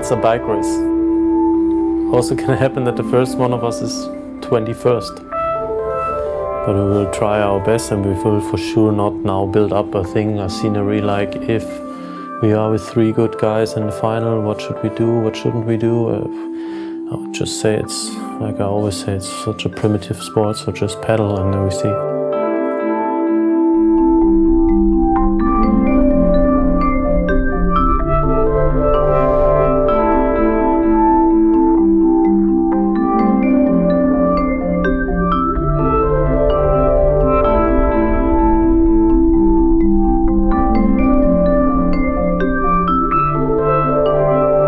it's a bike race. Also can happen that the first one of us is 21st. But we will try our best, and we will for sure not now build up a thing, a scenery like if we are with 3 good guys in the final, what should we do, what shouldn't we do? I would just say it's, like I always say, it's such a primitive sport, so just pedal and then we see.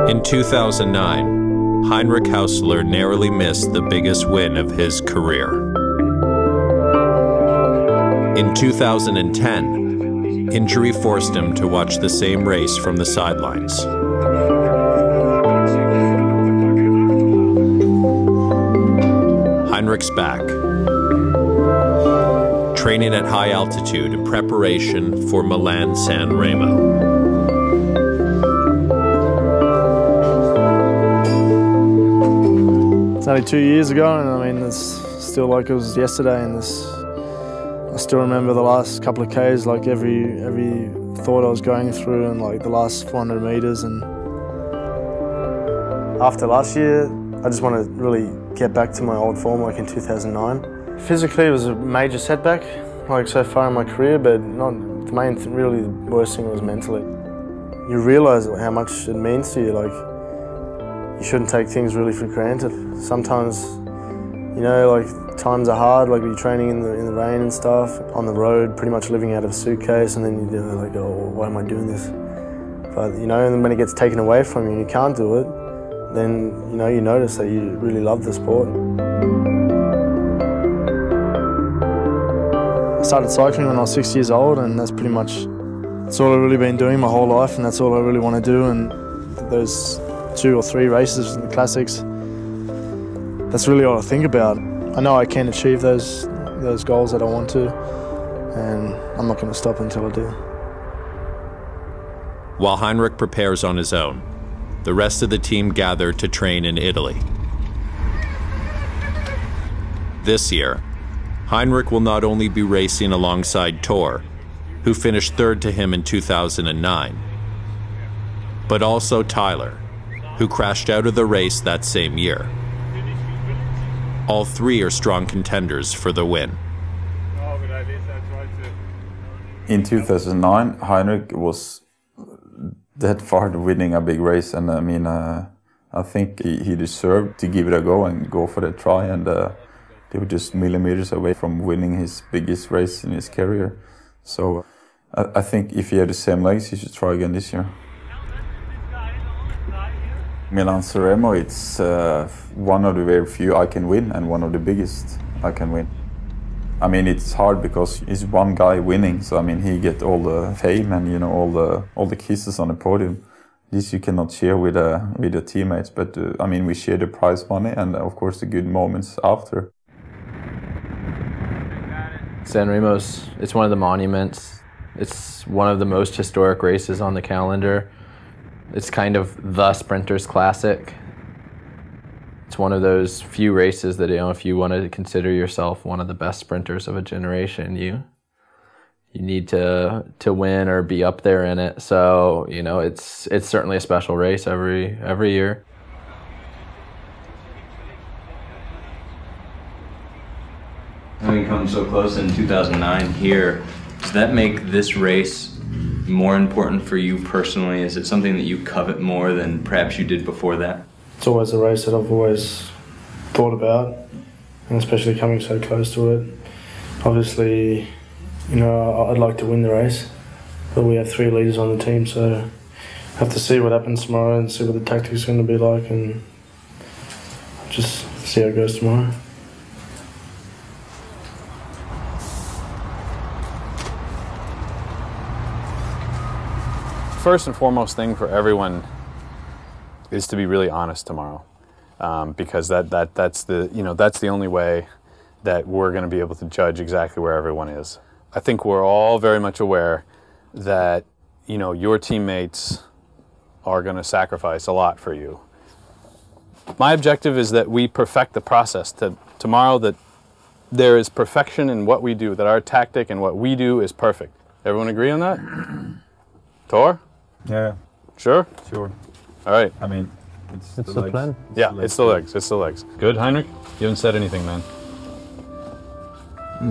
In 2009, Heinrich Hausler narrowly missed the biggest win of his career. In 2010, injury forced him to watch the same race from the sidelines. Heinrich's back, training at high altitude in preparation for Milan-San Remo. It's only 2 years ago, and I mean, it's still like it was yesterday, and I still remember the last couple of Ks, like every thought I was going through, and like the last 400 meters. And after last year, I just want to really get back to my old form, like in 2009. Physically, it was a major setback, like so far in my career, but not the main thing, really the worst thing was mentally. You realise how much it means to you, like, you shouldn't take things really for granted. Sometimes, you know, like times are hard, like you're training in the rain and stuff, on the road, pretty much living out of a suitcase, and then you know, like, oh, why am I doing this? But you know, and then when it gets taken away from you and you can't do it, then you know, you notice that you really love the sport. I started cycling when I was 6 years old, and that's pretty much, that's all I've really been doing my whole life, and that's all I really want to do. And those 2 or 3 races in the classics, that's really all I think about. I know I can achieve those goals that I want to, and I'm not going to stop until I do. While Heinrich prepares on his own, the rest of the team gather to train in Italy. This year, Heinrich will not only be racing alongside Thor, who finished 3rd to him in 2009, but also Tyler, who crashed out of the race that same year. All 3 are strong contenders for the win. In 2009, Heinrich was that far to winning a big race, and I mean, I think he deserved to give it a go and go for the try, and they were just millimeters away from winning his biggest race in his career. So I think if he had the same legs, he should try again this year. Milan-San Remo, it's one of the very few I can win, and one of the biggest I can win. I mean, it's hard because it's one guy winning, so I mean, he get all the fame and, you know, all the kisses on the podium. This you cannot share with the teammates, but I mean, we share the prize money and of course the good moments after. San Remo's, it's one of the monuments. It's one of the most historic races on the calendar. It's kind of the Sprinter's Classic. It's one of those few races that, you know, if you want to consider yourself one of the best sprinters of a generation, you need to win or be up there in it. So, you know, it's certainly a special race every year. Having come so close in 2009 here, does that make this race more important for you personally? Is it something that you covet more than perhaps you did before that? It's always a race that I've always thought about, and especially coming so close to it. Obviously, you know, I'd like to win the race, but we have 3 leaders on the team, so I have to see what happens tomorrow and see what the tactics are going to be like, and just see how it goes tomorrow. First and foremost thing for everyone is to be really honest tomorrow, because that's the only way that we're going to be able to judge exactly where everyone is. I think we're all very much aware that, you know, your teammates are going to sacrifice a lot for you. My objective is that we perfect the process tomorrow, that there is perfection in what we do, that our tactic and what we do is perfect. Everyone agree on that? Tor? Yeah, Sure? sure. All right. I mean, it's the legs. plan. Yeah, it's the legs. It's the legs. Good, Heinrich? You haven't said anything, man.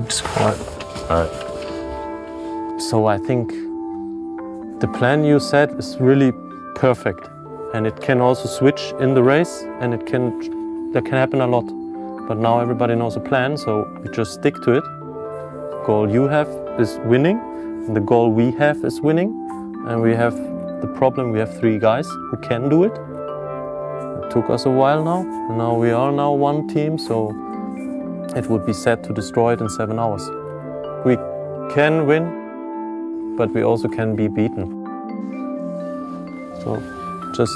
Just quiet. All right. So I think the plan you said is really perfect, and it can also switch in the race, and that can happen a lot. But now everybody knows a plan, so we just stick to it. The goal you have is winning, and the goal we have is winning, and we have the problem, we have 3 guys who can do it. It took us a while now, and now we are now one team, so it would be sad to destroy it in 7 hours. We can win, but we also can be beaten. So just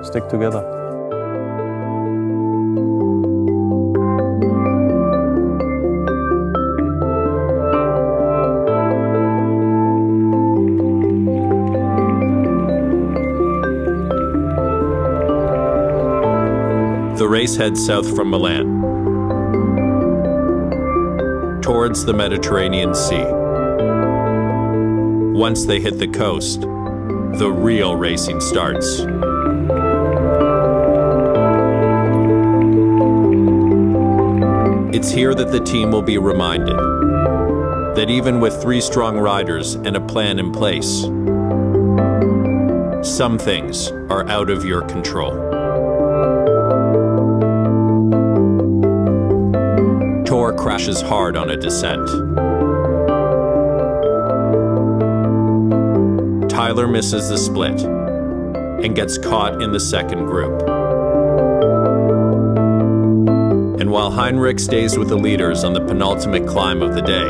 stick together. The race heads south from Milan, towards the Mediterranean Sea. Once they hit the coast, the real racing starts. It's here that the team will be reminded that even with 3 strong riders and a plan in place, some things are out of your control. Tor crashes hard on a descent. Tyler misses the split and gets caught in the second group. And while Heinrich stays with the leaders on the penultimate climb of the day,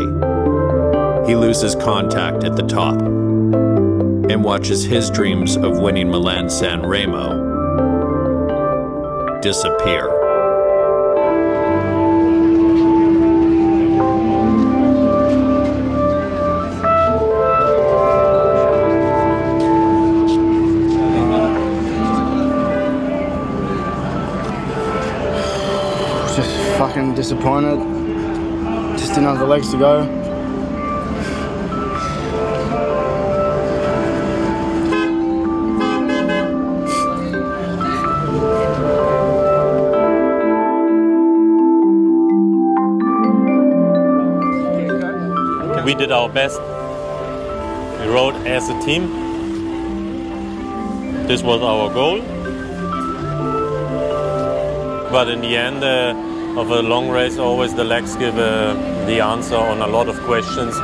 he loses contact at the top and watches his dreams of winning Milan-San Remo disappear. Just fucking disappointed. Just didn't have the legs to go. We did our best. We rode as a team. This was our goal. But in the end of a long race, always the legs give the answer on a lot of questions.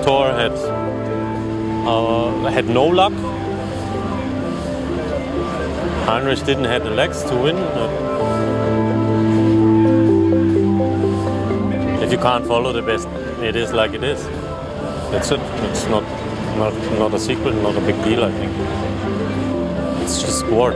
Tor had no luck. Heinrich didn't have the legs to win. If you can't follow the best, it is like it is. That's it. It's not a secret, not a big deal, I think. It's just sport.